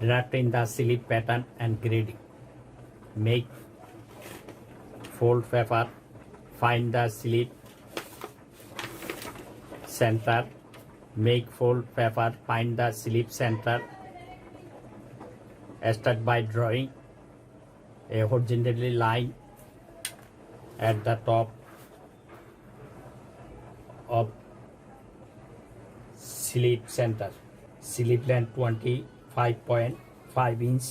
Drafting the slip pattern and grading. Make fold paper. Find the slip center. Make fold paper. Find the slip center. Start by drawing a horizontal line at the top of slip center. Slip length 25.5 inch.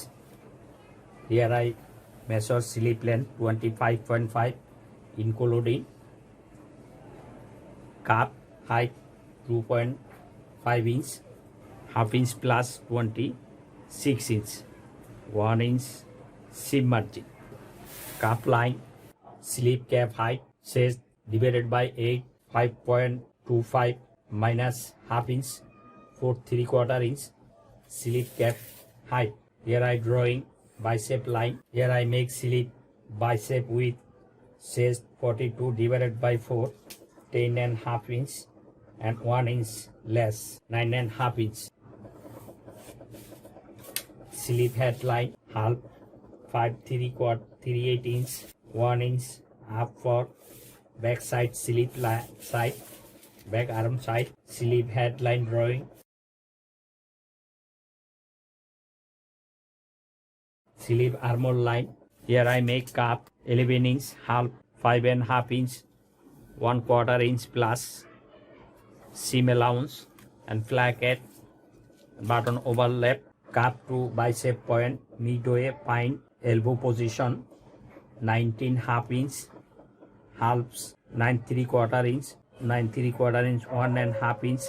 Here I measure slip length 25.5 including cap height 2.5 inch, half inch plus 26 inch, 1 inch seam margin. Cap line, slip cap height says divided by 8, 5.25 minus half inch, 4 3/4 inch. Slip cap height. Here I drawing bicep line. Here I make slip bicep width says 42 divided by 4, 10.5 inch and 1 inch less, 9.5 inch. Slip head line half 5 3/8 inch, 1 inch half for back side slip side, back arm side. Slip head line drawing. Slip armor line. Here I make cap 11 inch, half 5.5 inch, 1/4 inch plus seam allowance and placket button overlap. Cap to bicep point midway point elbow position 19.5 inch, halves 9 3/4 inch, 9 3/4 inch, 1.5 inch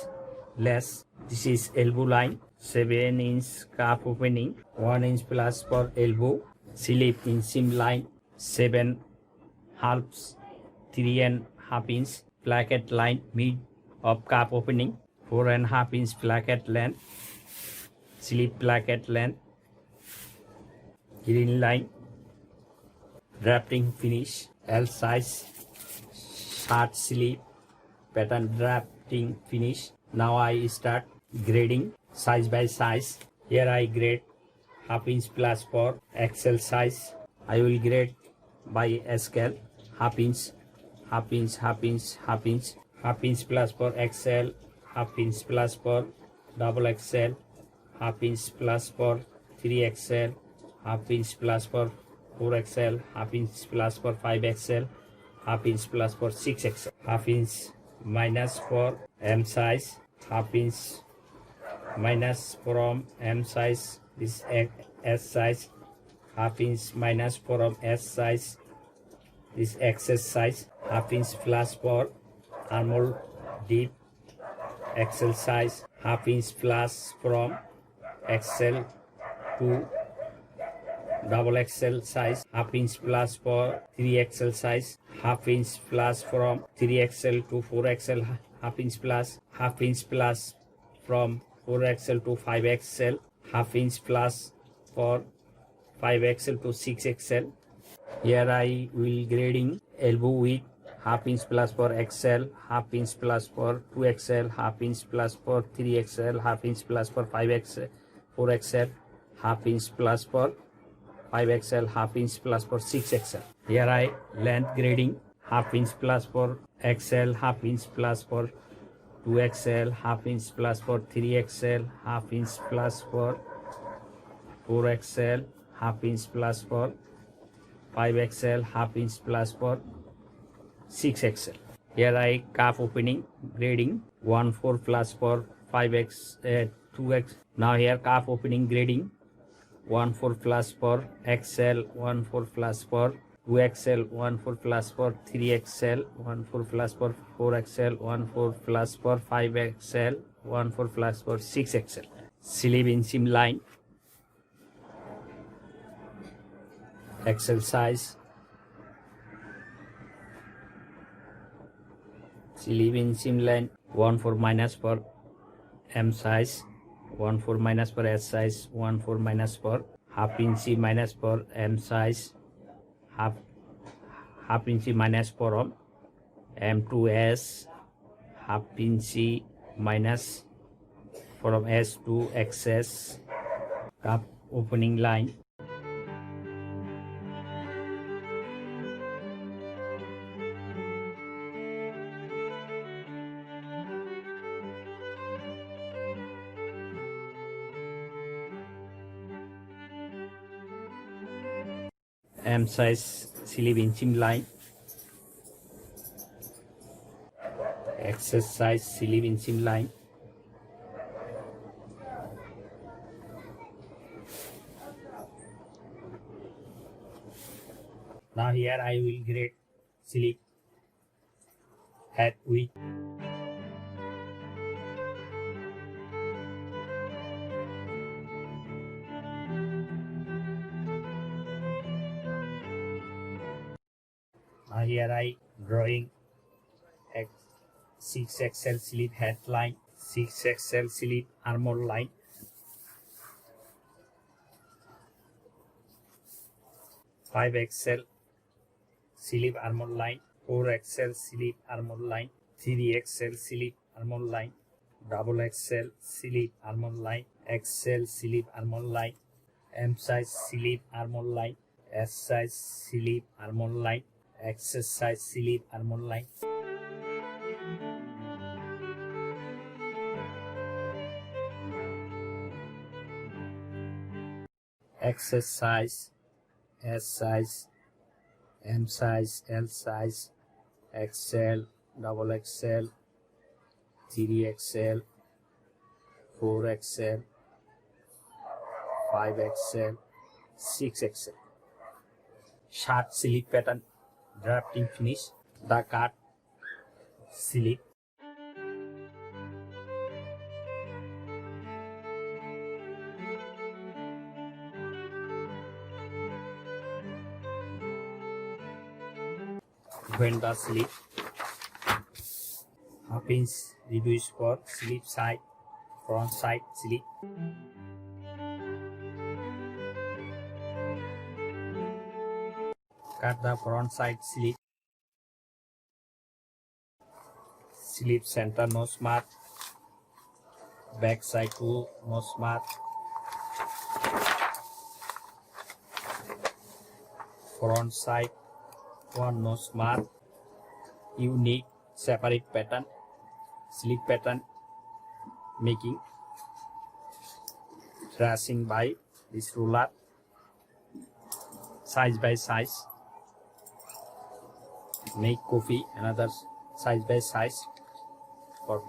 less. This is elbow line. 7 inch calf opening, 1 inch plus for elbow. Slip in seam line 7 halves, 3.5 inch. Placket line mid of calf opening, 4.5 inch placket length. Slip placket length. Green line. Drafting finish L size. Short slip pattern drafting finish. Now I start grading size by size. Here I grade half inch plus for XL size. I will grade by scale half inch, half inch, half inch, half inch, half inch plus for XL, half inch plus for double XL, half inch plus for 3XL, half inch plus for 4XL, half inch plus for 5XL, half inch plus for 6XL, half inch minus for M size, half inch minus from M size, this S size, half inch minus from S size, this XS size, half inch plus for armor deep XL size, half inch plus from XL to double XL size, half inch plus for 3XL size, half inch plus from 3XL to 4XL, half inch plus from 4XL to 5XL, half inch plus for 5XL to 6XL. Here I will grading elbow width half inch plus for XL, half inch plus for 2XL, half inch plus for 3XL, half inch plus for 5XL, 4XL, half inch plus for 5XL, half inch plus for 6XL. Here I length grading half inch plus for XL, half inch plus for 2XL, half inch plus for 3XL, half inch plus for 4XL, half inch plus for 5XL, half inch plus for 6XL. Here I calf opening grading 1/4 plus for 5x 2x. Now here calf opening grading 1/4 plus for XL, 1/4 plus for 2XL, 1/4 plus for 3XL, 1/4 plus for 4XL, 1/4 plus for 5XL, 1/4 plus for 6XL. Slip in seam line. XL size. Slip in seam line 1/4 minus for M size, 1/4 minus for S size, 1/4 minus for half inch minus for M size, half inch minus for M to S, half inch minus from S to XS, cup opening line, M size sleeve inching line, XS size sleeve inching line, now here I will grade sleeve head width, now here I drawing 6XL sleeve head line, 6XL sleeve armor line, 5XL sleeve armor line, 4XL sleeve armor line, 3XL sleeve armor line, XXL sleeve armor line, XL sleeve armor line, M size sleeve armor line, S size sleeve armor line, XS size sleeve armor line. XS size, S size, M size, L size, XL, XXL, 3XL, 4XL, 5XL, 6XL. Short sleeve pattern, drafting finish, the cut sleeve. When the sleeve, half inch reduced for sleeve side, front side sleeve. Cut the front side sleeve. Sleeve center nose mark. Back side 2 nose mark. Front side 1 nose mark. Unique separate pattern, sleeve pattern making, tracing by this ruler, size by size, make copy another size by size for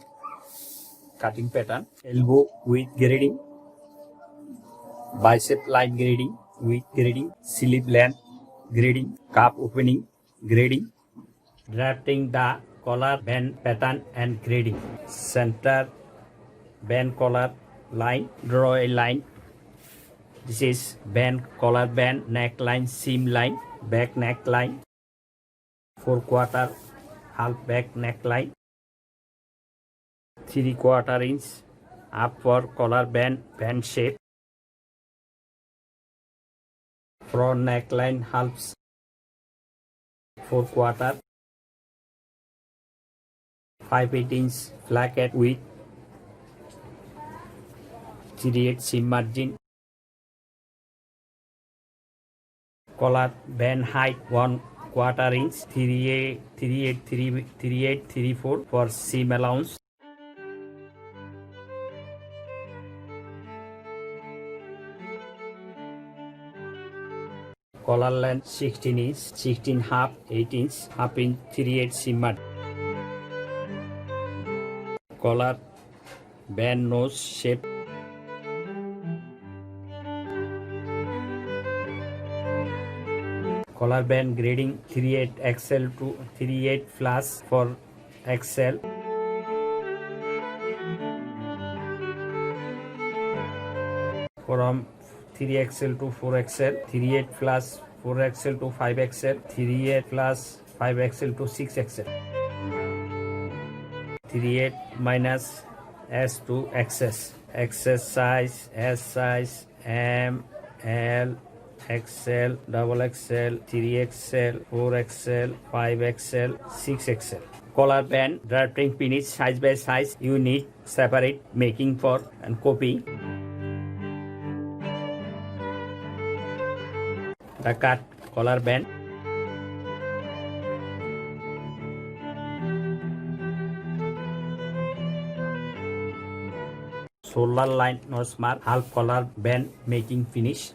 cutting pattern, elbow width grading, bicep line grading, width grading, sleeve length grading, cup opening grading, drafting the collar band pattern and grading. Center band collar line, draw a line. This is band collar band neckline seam line, back neckline, 4/4 half back neckline, 3/4 inch up for collar band shape, front neckline halves, 4/4, 5/8 inch flacket width, 3/8 seam margin, collar band height 1/4 inch, 3/8 for seam allowance. Collar length 16 inch, 16 half 8 inch, half inch 3/8 seam margin. Collar band nose shape, collar band grading 3/8 XL to 3/8 flash for XL, from 3XL to 4XL, 3/8 flash 4XL to 5XL, 3/8 flash 5XL to 6XL, 3/8 minus S to XS, XS size, S size, M, L, XL, XXL, 3XL, 4XL, 5XL, 6XL. Collar band drafting finish size by size, you need separate making for and copy. The cut collar band. Shoulder line nose mark, half collar band making finish.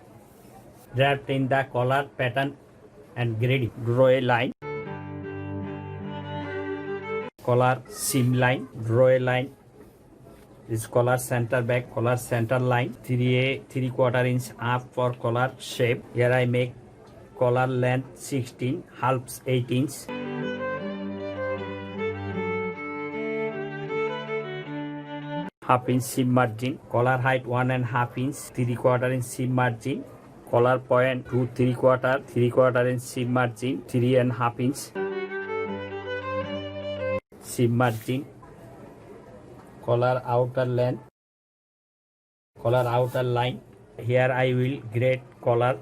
Draft in the collar pattern and grading. Draw a line. Collar seam line. Draw a line. This collar center back, collar center line. 3/4 inch up for collar shape. Here I make collar length 16, halves 8 inch. Half inch seam margin. Collar height 1.5 inch, 3/4 inch seam margin. Collar point 2 3/4 inch seam margin, 3.5 inch seam margin. Collar outer length, collar outer line. Here I will grade collar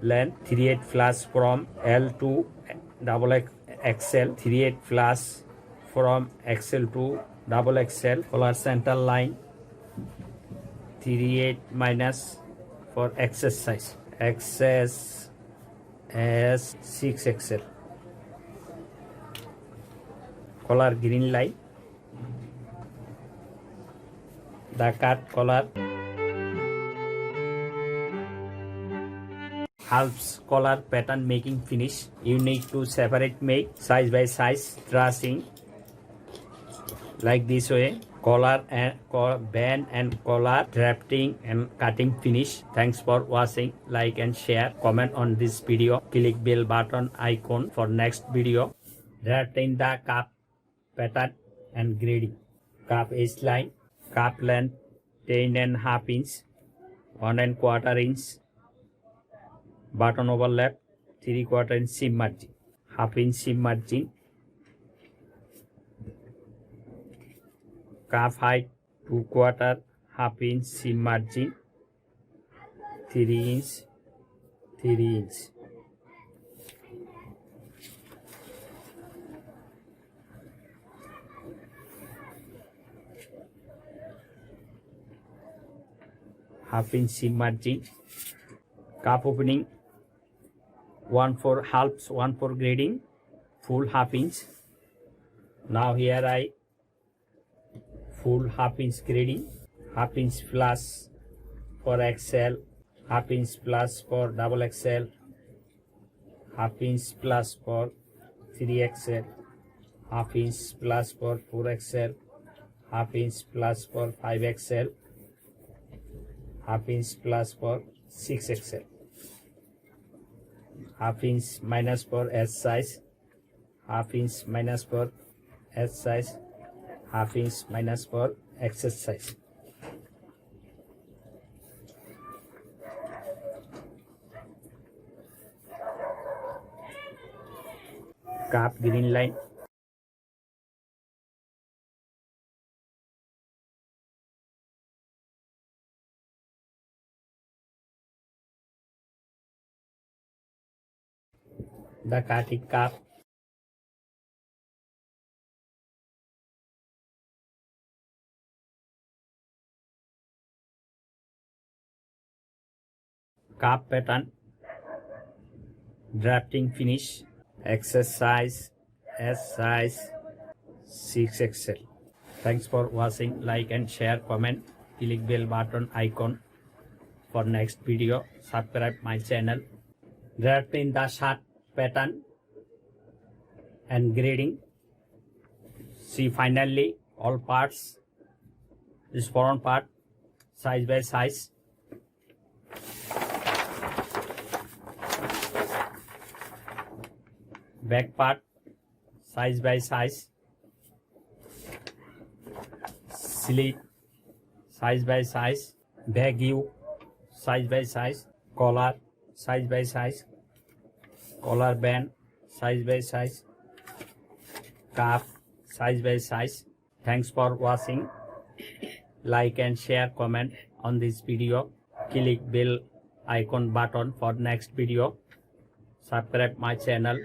length 3/8 flash from L to XXL, 3/8 flash from XL to XXL. Collar center line 3/8 minus for XS size. XS as 6XL. Collar green line. The cut collar. Halves collar pattern making finish. You need to separate make size by size tracing like this way. Collar and band and collar drafting and cutting finish. Thanks for watching. Like and share. Comment on this video. Click bell button icon for next video. Drafting the cup pattern and grading. Cup edge line. Cup length 10.5 inch, 1.25 inch. Button overlap 3/4 inch seam margin, half inch seam margin. Cuff height 2/4, half inch seam margin, 3 inch, 3 inch. Half inch seam margin. Cuff opening 1/4 halves, 1/4 grading, full half inch. Now here I full half inch grading, half inch plus for XL, half inch plus for XXL, half inch plus for 3XL, half inch plus for 4XL, half inch plus for 5XL, half inch plus for 6XL, half inch minus for S size, half inch minus for S size, half inch minus for XS size. Cup green line. The cutting cup. Cup pattern. Drafting finish. XS size, S size, 6XL. Thanks for watching. Like and share, comment, click bell button icon for next video. Subscribe my channel. Drafting the shirt pattern and grading. See finally all parts. This front part size by size. Back part size by size. Sleeve size by size. Back view size by size. Collar size by size. Collar band size by size. Cuff size by size. Thanks for watching. Like and share, comment on this video. Click bell icon button for next video. Subscribe my channel.